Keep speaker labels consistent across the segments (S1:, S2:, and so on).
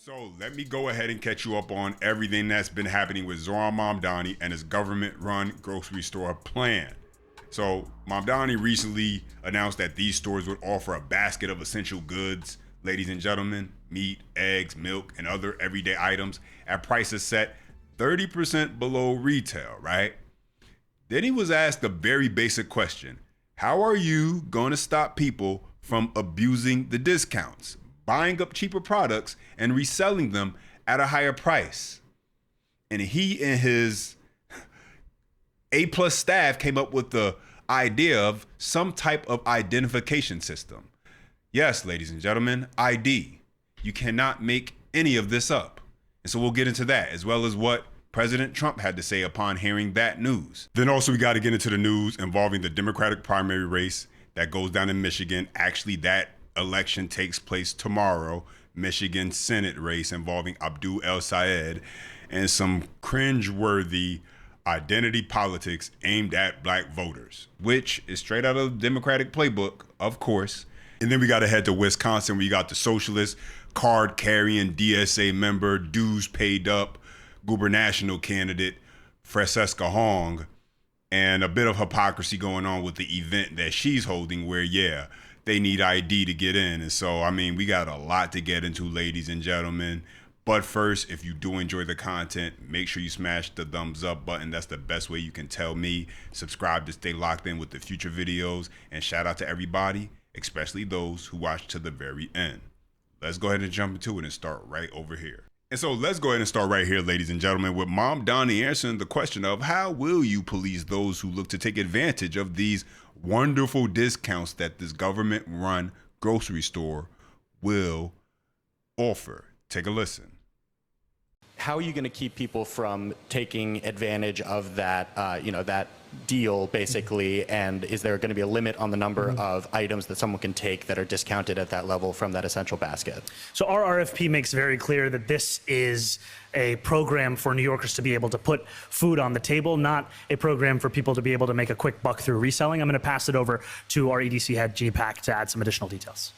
S1: So let me go ahead and catch you up on everything that's been happening with Zoran Mamdani and his government-run grocery store plan. So Mamdani recently announced that these stores would offer a basket of essential goods, ladies and gentlemen, meat, eggs, milk, and other everyday items at prices set 30% below retail, right? Then he was asked a very basic question. How are you going to stop people from abusing the discounts, buying up cheaper products and reselling them at a higher price? And he and his A+ staff came up with the idea of some type of identification system. Yes, ladies and gentlemen, ID. You cannot make any of this up. And so we'll get into that, as well as what President Trump had to say upon hearing that news. Then also we got to get into the news involving the Democratic primary race that goes down in Michigan. Actually, that election takes place tomorrow. Michigan Senate race involving Abdul El Sayed and some cringe-worthy identity politics aimed at black voters, which is straight out of the Democratic playbook, of course. And then we got to head to Wisconsin, where you got the Socialist, card-carrying DSA member, dues paid up, gubernatorial candidate Francesca Hong, and a bit of hypocrisy going on with the event that she's holding where, yeah, they need ID to get in. And so, I mean, we got a lot to get into, ladies and gentlemen. But first, if you do enjoy the content, make sure you smash the thumbs up button. That's the best way you can tell me. Subscribe to stay locked in with the future videos. And shout out to everybody, especially those who watch to the very end. Let's go ahead and jump into it and start right over here. And so let's go ahead and start right here, ladies and gentlemen, with Mamdani answering the question of how will you police those who look to take advantage of these wonderful discounts that this government-run grocery store will offer. Take a listen.
S2: How are you going to keep people from taking advantage of that, that deal, basically? And is there going to be a limit on the number of items that someone can take that are discounted at that level from that essential basket?
S3: So our RFP makes very clear that this is a program for New Yorkers to be able to put food on the table, not a program for people to be able to make a quick buck through reselling. I'm going to pass it over to our EDC head, G Pack, to add some additional details.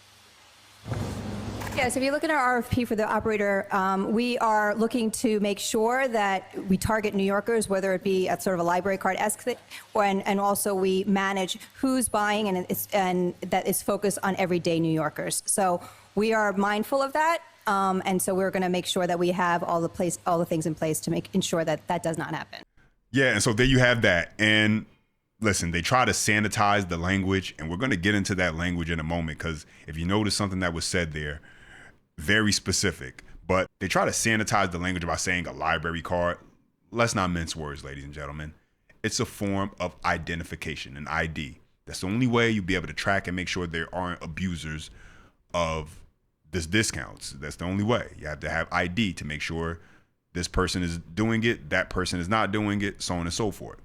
S4: Yes, if you look at our RFP for the operator, we are looking to make sure that we target New Yorkers, whether it be at sort of a library card-esque thing, and also we manage who's buying, and that is focused on everyday New Yorkers. So we are mindful of that, and so we're going to make sure that we have all the things in place to ensure that that does not happen.
S1: Yeah, and so there you have that. And listen, they try to sanitize the language, and we're going to get into that language in a moment, because if you notice something that was said there, very specific, but they try to sanitize the language by saying a library card. Let's not mince words, ladies and gentlemen. It's a form of identification, an ID. That's the only way you'll be able to track and make sure there aren't abusers of this discounts. That's the only way. You have to have ID to make sure this person is doing it, that person is not doing it, so on and so forth.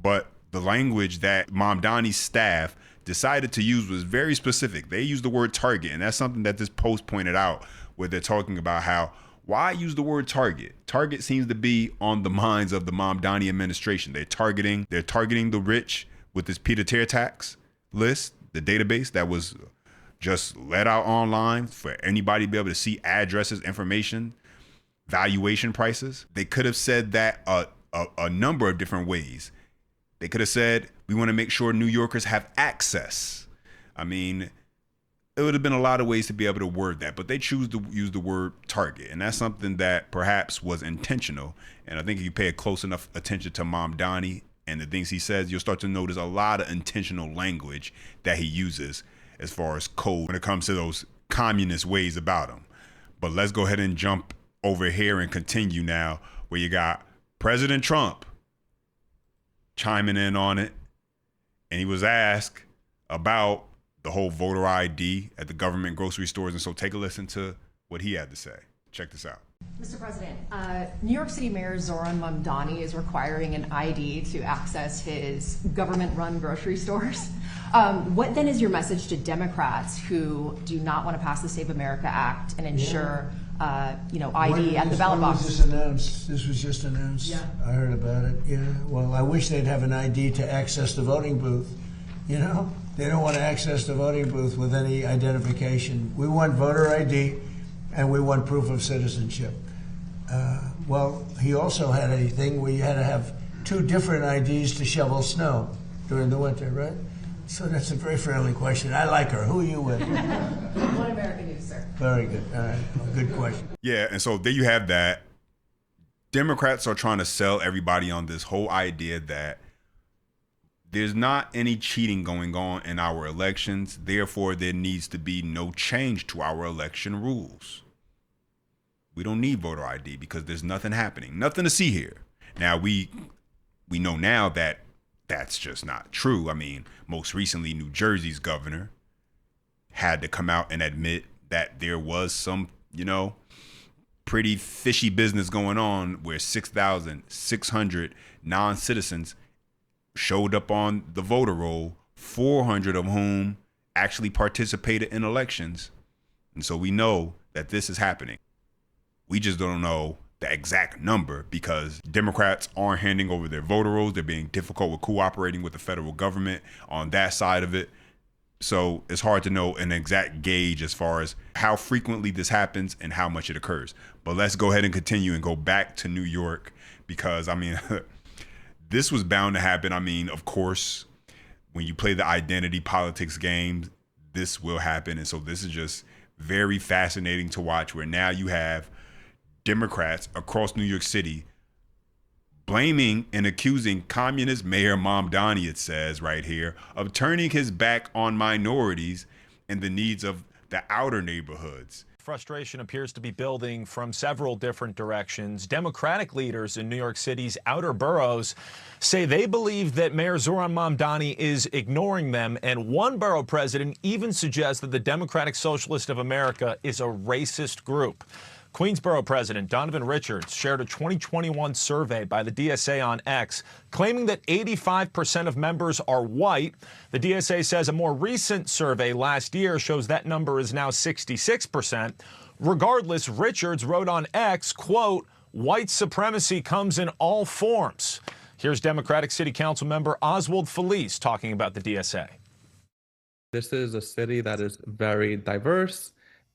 S1: But the language that Mamdani's staff decided to use was very specific. They used the word target, and that's something that this post pointed out, where they're talking about how, why use the word target? Target seems to be on the minds of the Mamdani administration. They're targeting the rich with this pied-à-terre tax list, the database that was just let out online for anybody to be able to see addresses, information, valuation prices. They could have said that a number of different ways. They could have said, we want to make sure New Yorkers have access. I mean, it would have been a lot of ways to be able to word that, but they choose to use the word target. And that's something that perhaps was intentional. And I think if you pay a close enough attention to Mamdani and the things he says, you'll start to notice a lot of intentional language that he uses as far as code when it comes to those communist ways about him. But let's go ahead and jump over here and continue now, where you got President Trump chiming in on it. And he was asked about the whole voter ID at the government grocery stores. And so take a listen to what he had to say. Check this out.
S5: Mr. President, New York City Mayor Zoran Mamdani is requiring an ID to access his government-run grocery stores. What then is your message to Democrats who do not want to pass the Save America Act and ensure ID at the ballot box?
S6: This was just announced.
S5: Yeah.
S6: I heard about it. Yeah. Well, I wish they'd have an ID to access the voting booth. You know, they don't want to access the voting booth with any identification. We want voter ID. and we want proof of citizenship. Well, he also had a thing where you had to have 2 different IDs to shovel snow during the winter, right? So that's a very friendly question. I like her. Who are you with?
S5: One American News, sir.
S6: Very good. All right. Well, good question.
S1: Yeah, and so there you have that. Democrats are trying to sell everybody on this whole idea that there's not any cheating going on in our elections. Therefore, there needs to be no change to our election rules. We don't need voter ID because there's nothing happening, nothing to see here. Now, we know now that that's just not true. I mean, most recently, New Jersey's governor had to come out and admit that there was some, pretty fishy business going on where 6,600 non-citizens showed up on the voter roll, 400 of whom actually participated in elections. And so we know that this is happening. We just don't know the exact number because Democrats aren't handing over their voter rolls. They're being difficult with cooperating with the federal government on that side of it. So it's hard to know an exact gauge as far as how frequently this happens and how much it occurs. But let's go ahead and continue and go back to New York because, this was bound to happen. Of course, when you play the identity politics game, this will happen. And so this is just very fascinating to watch where now you have Democrats across New York City blaming and accusing communist Mayor Mamdani, it says right here, of turning his back on minorities and the needs of the outer neighborhoods.
S7: Frustration appears to be building from several different directions. Democratic leaders in New York City's outer boroughs say they believe that Mayor Zoran Mamdani is ignoring them, and one borough president even suggests that the Democratic Socialist of America is a racist group. Queensboro President Donovan Richards shared a 2021 survey by the DSA on X, claiming that 85% of members are white. The DSA says a more recent survey last year shows that number is now 66%. Regardless, Richards wrote on X, quote, "White supremacy comes in all forms." Here's Democratic City Council member Oswald Felice talking about the DSA.
S8: This is a city that is very diverse,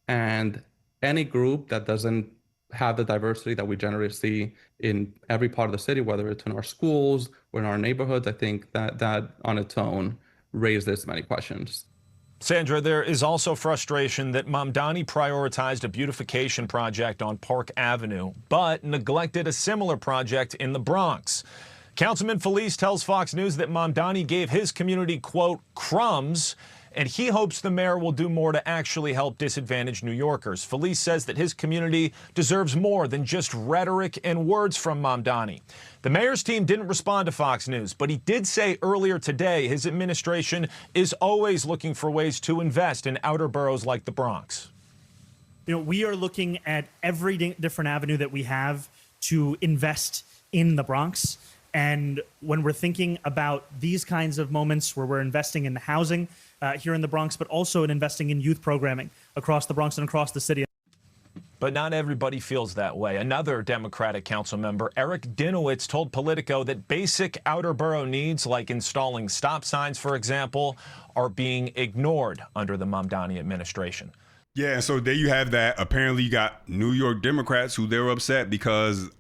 S8: and any group that doesn't have the diversity that we generally see in every part of the city, whether it's in our schools or in our neighborhoods, I think that on its own raises many questions.
S7: Sandra, there is also frustration that Mamdani prioritized a beautification project on Park Avenue, but neglected a similar project in the Bronx. Councilman Felice tells Fox News that Mamdani gave his community, quote, crumbs, and he hopes the mayor will do more to actually help disadvantaged New Yorkers. Felice says that his community deserves more than just rhetoric and words from Mamdani. The mayor's team didn't respond to Fox News, but he did say earlier today his administration is always looking for ways to invest in outer boroughs like the Bronx.
S3: We are looking at every different avenue that we have to invest in the Bronx. And when we're thinking about these kinds of moments where we're investing in housing here in the Bronx, but also in investing in youth programming across the Bronx and across the city.
S7: But not everybody feels that way. Another Democratic council member, Eric Dinowitz, told Politico that basic outer borough needs, like installing stop signs, for example, are being ignored under the Mamdani administration.
S1: Yeah, so there you have that. Apparently you got New York Democrats who they're upset because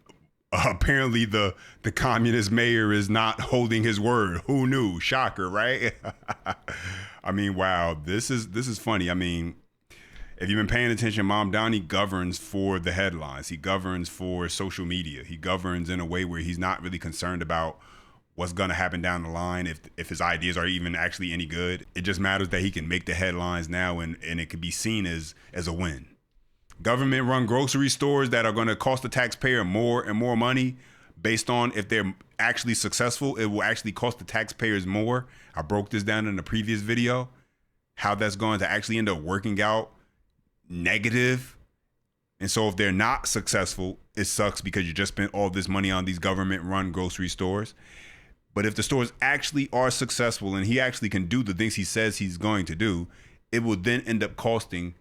S1: apparently the communist mayor is not holding his word. Who knew? Shocker, right? Wow, this is funny. If you've been paying attention, Mamdani governs for the headlines. He governs for social media. He governs in a way where he's not really concerned about what's going to happen down the line, if his ideas are even actually any good. It just matters that he can make the headlines now and it can be seen as a win. Government-run grocery stores that are going to cost the taxpayer more and more money based on if they're actually successful, it will actually cost the taxpayers more. I broke this down in the previous video, how that's going to actually end up working out negative. And so if they're not successful, it sucks because you just spent all this money on these government-run grocery stores. But if the stores actually are successful and he actually can do the things he says he's going to do, it will then end up costing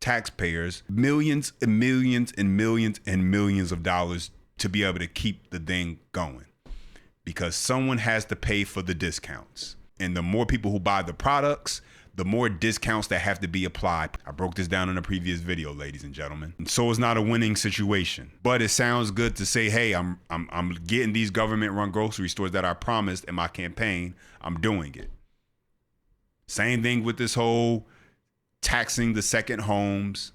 S1: taxpayers millions and millions and millions and millions of dollars to be able to keep the thing going, because someone has to pay for the discounts. And the more people who buy the products, the more discounts that have to be applied. I broke this down in a previous video, ladies and gentlemen. And so it's not a winning situation. But it sounds good to say, hey, I'm getting these government-run grocery stores that I promised in my campaign. I'm doing it. Same thing with this whole taxing the second homes.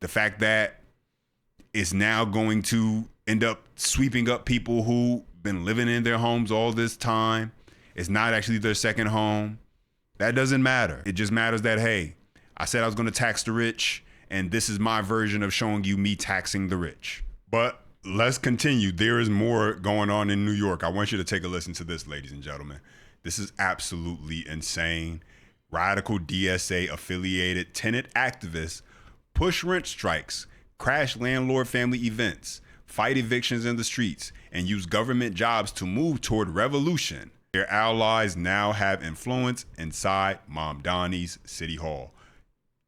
S1: The fact that it's now going to end up sweeping up people who been living in their homes all this time. It's not actually their second home. That doesn't matter. It just matters that, hey, I said I was going to tax the rich, and this is my version of showing you me taxing the rich. But let's continue. There is more going on in New York. I want you to take a listen to this, ladies and gentlemen. This is absolutely insane. Radical DSA affiliated tenant activists push rent strikes, crash landlord family events, fight evictions in the streets, and use government jobs to move toward revolution. Their allies now have influence inside Mamdani's City Hall.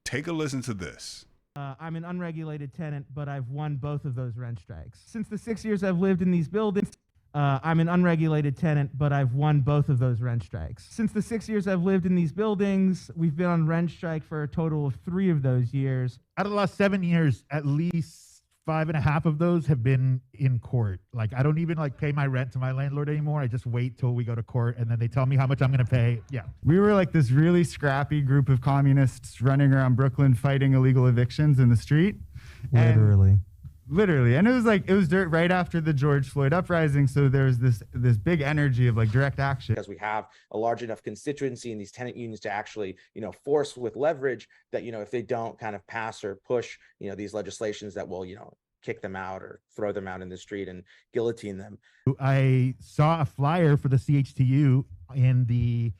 S1: Take a listen to this.
S9: I'm an unregulated tenant, but I've won both of those rent strikes. Since the 6 years I've lived in these buildings, I'm an unregulated tenant, but I've won both of those rent strikes. Since the 6 years I've lived in these buildings, we've been on rent strike for a total of 3 of those years.
S10: Out of the last 7 years, at least 5.5 of those have been in court. Like, I don't even pay my rent to my landlord anymore. I just wait till we go to court, and then they tell me how much I'm going to pay. Yeah.
S11: We were like this really scrappy group of communists running around Brooklyn fighting illegal evictions in the street. Literally. And it was right after the George Floyd uprising. So there's this big energy of direct action.
S12: Because we have a large enough constituency in these tenant unions to actually, force with leverage that, if they don't kind of pass or push, these legislations that will, kick them out or throw them out in the street and guillotine them.
S10: I saw a flyer for the CHTU in the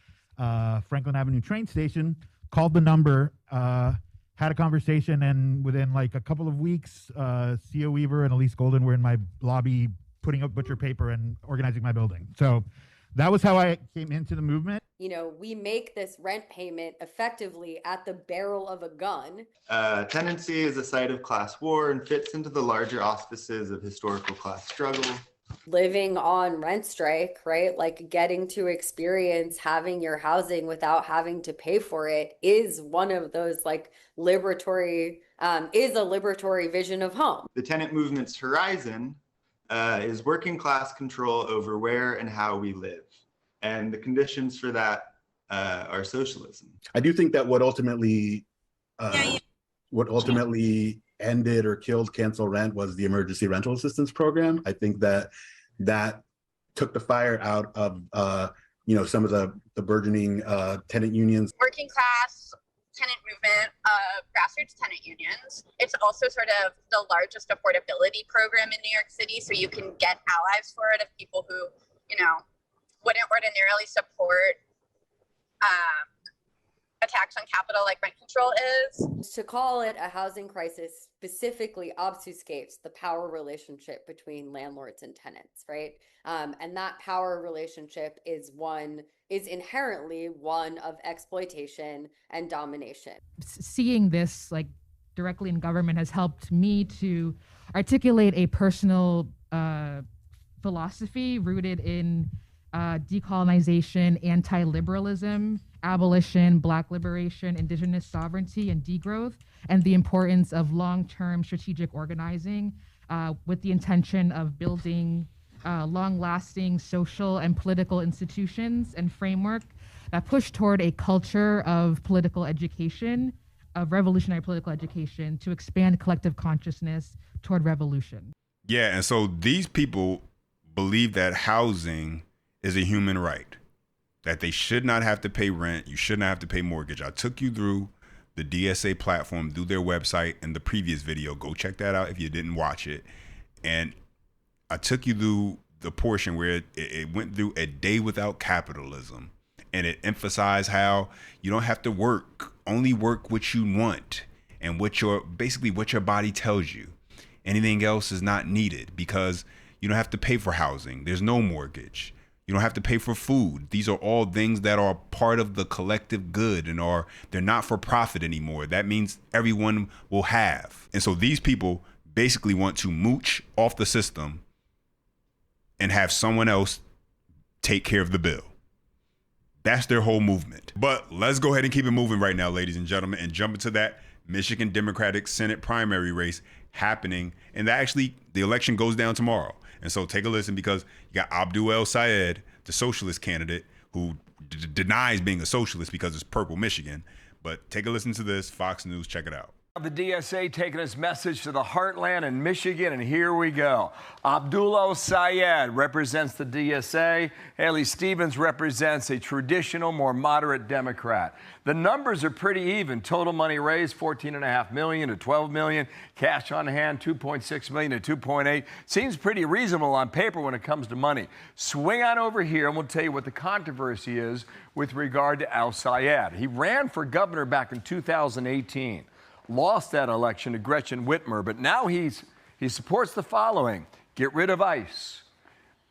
S10: Franklin Avenue train station, called the number, had a conversation, and within a couple of weeks, C.O. Weaver and Elise Golden were in my lobby putting up butcher paper and organizing my building. So that was how I came into the movement.
S13: We make this rent payment effectively at the barrel of a gun.
S14: Tenancy is a site of class war and fits into the larger auspices of historical class struggle.
S13: Living on rent strike, right? Getting to experience having your housing without having to pay for it is one of those liberatory, is a liberatory vision of home.
S14: The tenant movement's horizon is working class control over where and how we live. And the conditions for that are socialism.
S15: I do think that what ultimately ended or killed cancel rent was the emergency rental assistance program. I think that took the fire out of some of the burgeoning tenant unions.
S16: Working class tenant movement of grassroots tenant unions. It's also sort of the largest affordability program in New York City, so you can get allies for it of people who wouldn't ordinarily support a tax on capital like rent control is.
S13: To call it a housing crisis specifically obfuscates the power relationship between landlords and tenants, right? And that power relationship is inherently one of exploitation and domination.
S17: Seeing this directly in government has helped me to articulate a personal philosophy rooted in decolonization, anti-liberalism, abolition, Black liberation, indigenous sovereignty, and degrowth, and the importance of long-term strategic organizing with the intention of building long-lasting social and political institutions and framework that push toward a culture of political education, of revolutionary political education, to expand collective consciousness toward revolution.
S1: Yeah, and so these people believe that housing is a human right, that they should not have to pay rent, you should not have to pay mortgage. I took you through the DSA platform, through their website in the previous video. Go check that out if you didn't watch it. And I took you through the portion where it went through a day without capitalism, and it emphasized how you don't have to work, only work what you want and what your body tells you. Anything else is not needed because you don't have to pay for housing. There's no mortgage. You don't have to pay for food. These are all things that are part of the collective good and they're not for profit anymore. That means everyone will have. And so these people basically want to mooch off the system and have someone else take care of the bill. That's their whole movement. But let's go ahead and keep it moving right now, ladies and gentlemen, and jump into that Michigan Democratic Senate primary race happening. And the election goes down tomorrow. And so take a listen, because you got Abdul El Sayed, the socialist candidate, who denies being a socialist because it's purple Michigan. But take a listen to this. Fox News, check it out.
S18: The DSA taking his message to the heartland in Michigan, and here we go. Abdul Sayed represents the DSA. Haley Stevens represents a traditional, more moderate Democrat. The numbers are pretty even. Total money raised, $14.5 million to $12 million. Cash on hand, $2.6 million to $2.8. Seems pretty reasonable on paper when it comes to money. Swing on over here, and we'll tell you what the controversy is with regard to Al Sayed. He ran for governor back in 2018. Lost that election to Gretchen Whitmer, but now he supports the following: get rid of ICE,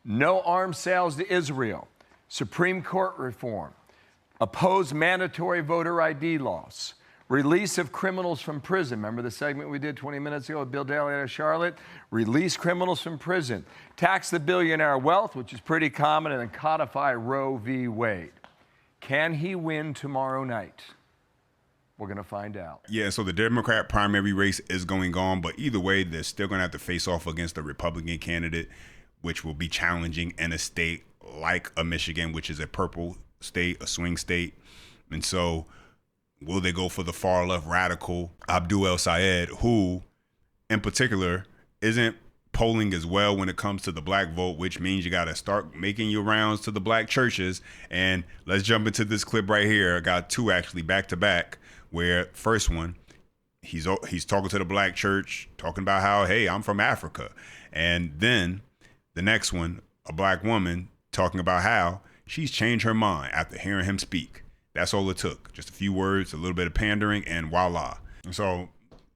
S18: no arms sales to Israel, Supreme Court reform, oppose mandatory voter ID laws, release of criminals from prison. Remember the segment we did 20 minutes ago with Bill Daley out of Charlotte? Release criminals from prison, tax the billionaire wealth, which is pretty common, and then codify Roe v. Wade. Can he win tomorrow night? We're going to find out.
S1: Yeah, so the Democrat primary race is going on, but either way, they're still going to have to face off against a Republican candidate, which will be challenging in a state like a Michigan, which is a purple state, a swing state. And so will they go for the far left radical Abdul El Sayed, who in particular isn't polling as well when it comes to the black vote, which means you got to start making your rounds to the black churches. And let's jump into this clip right here. I got two actually back to back, where first one, he's talking to the black church, talking about how, hey, I'm from Africa. And then the next one, a black woman talking about how she's changed her mind after hearing him speak. That's all it took. Just a few words, a little bit of pandering, and voila. So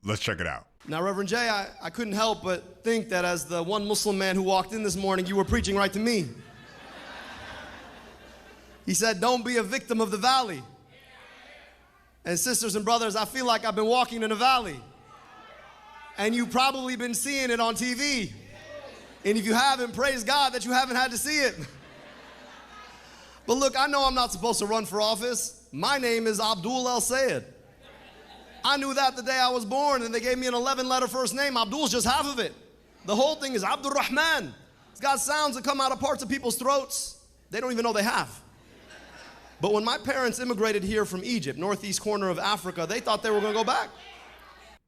S1: let's check it out.
S19: Now, Reverend Jay, I couldn't help but think that as the one Muslim man who walked in this morning, you were preaching right to me. He said, don't be a victim of the valley. And sisters and brothers, I feel like I've been walking in a valley. And you've probably been seeing it on TV. And if you haven't, praise God that you haven't had to see it. But look, I know I'm not supposed to run for office. My name is Abdul El Sayed. I knew that the day I was born, and they gave me an 11-letter first name. Abdul's just half of it. The whole thing is Abdur Rahman. It's got sounds that come out of parts of people's throats they don't even know they have. But when my parents immigrated here from Egypt, northeast corner of Africa, they thought they were going to go back.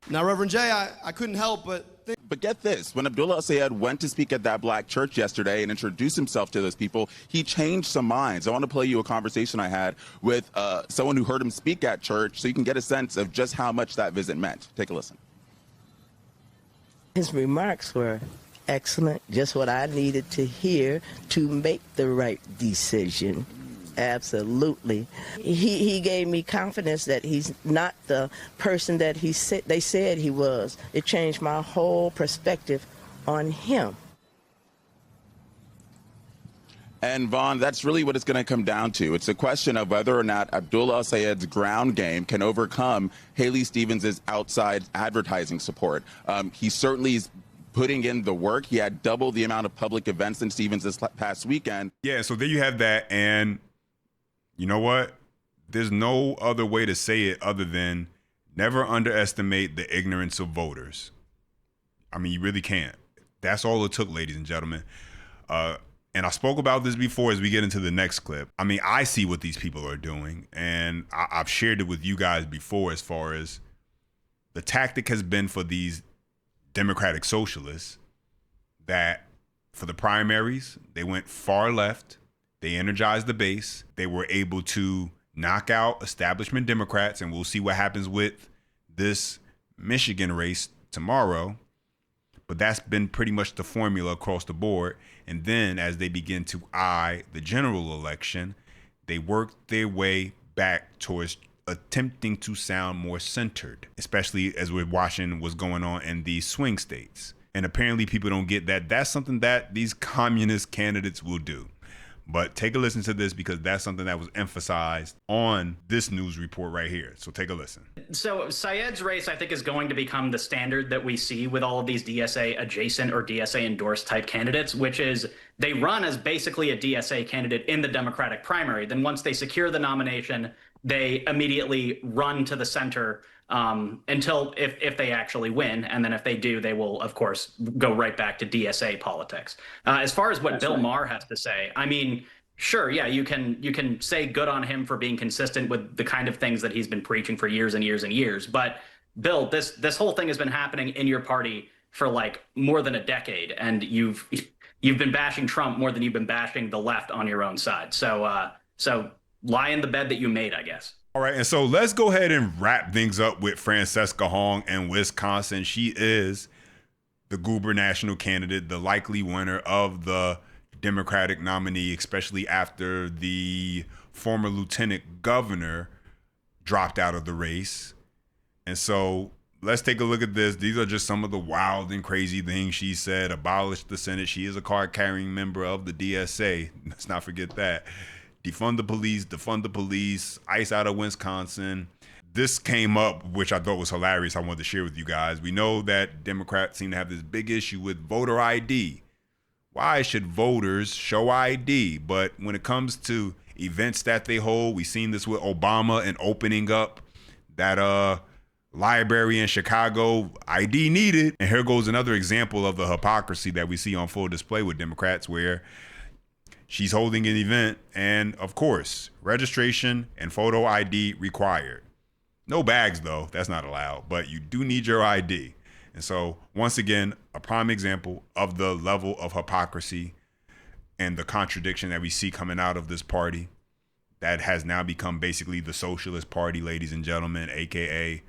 S19: Now, Reverend Jay, I couldn't help but think.
S20: But get this, when Abdul El Sayed went to speak at that black church yesterday and introduce himself to those people, he changed some minds. I want to play you a conversation I had with someone who heard him speak at church so you can get a sense of just how much that visit meant. Take a listen.
S21: His remarks were excellent, just what I needed to hear to make the right decision. Absolutely. He gave me confidence that he's not the person that they said he was. It changed my whole perspective on him.
S20: And Vaughn, that's really what it's going to come down to. It's a question of whether or not Abdul El Sayed's ground game can overcome Haley Stevens' outside advertising support. He certainly is putting in the work. He had double the amount of public events than Stevens this past weekend.
S1: Yeah, so there you have that. And you know what? There's no other way to say it other than never underestimate the ignorance of voters. I mean, you really can't. That's all it took, ladies and gentlemen. And I spoke about this before as we get into the next clip. I mean, I see what these people are doing, and I've shared it with you guys before as far as the tactic has been for these Democratic socialists that for the primaries, they went far left. They energized the base. They were able to knock out establishment Democrats, and we'll see what happens with this Michigan race tomorrow. But that's been pretty much the formula across the board. And then as they begin to eye the general election, they work their way back towards attempting to sound more centered, especially as we're watching what's going on in these swing states. And apparently people don't get that. That's something that these communist candidates will do. But take a listen to this because that's something that was emphasized on this news report right here. So take a listen.
S2: So Syed's race, I think, is going to become the standard that we see with all of these DSA adjacent or DSA endorsed type candidates, which is they run as basically a DSA candidate in the Democratic primary. Then once they secure the nomination, they immediately run to the center until if they actually win. And then if they do, they will, of course, go right back to DSA politics. As far as what Bill Maher has to say, I mean, sure, yeah, you can say good on him for being consistent with the kind of things that he's been preaching for years and years and years. But Bill, this whole thing has been happening in your party for like more than a decade, and you've been bashing Trump more than you've been bashing the left on your own side. So lie in the bed that you made, I guess.
S1: All right, and so let's go ahead and wrap things up with Francesca Hong in Wisconsin. She is the gubernatorial candidate, the likely winner of the Democratic nominee, especially after the former lieutenant governor dropped out of the race. And so let's take a look at this. These are just some of the wild and crazy things she said. Abolish the Senate. She is a card-carrying member of the DSA. Let's not forget that. Defund the police, ICE out of Wisconsin. This came up, which I thought was hilarious. I wanted to share with you guys. We know that Democrats seem to have this big issue with voter ID. Why should voters show ID? But when it comes to events that they hold, we've seen this with Obama and opening up that library in Chicago, ID needed. And here goes another example of the hypocrisy that we see on full display with Democrats, where she's holding an event and, of course, registration and photo ID required. No bags, though. That's not allowed, but you do need your ID. And so, once again, a prime example of the level of hypocrisy and the contradiction that we see coming out of this party that has now become basically the Socialist Party, ladies and gentlemen, AKA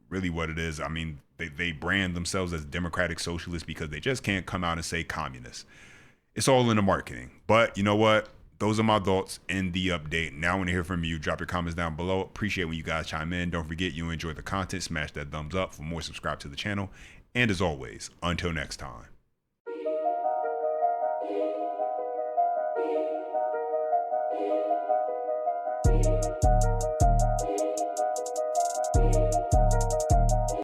S1: really what it is. I mean, they brand themselves as Democratic Socialists because they just can't come out and say communists. It's all in the marketing. But you know what? Those are my thoughts in the update. Now I want to hear from you. Drop your comments down below. Appreciate when you guys chime in. Don't forget, you enjoy the content. Smash that thumbs up. For more, subscribe to the channel. And as always, until next time.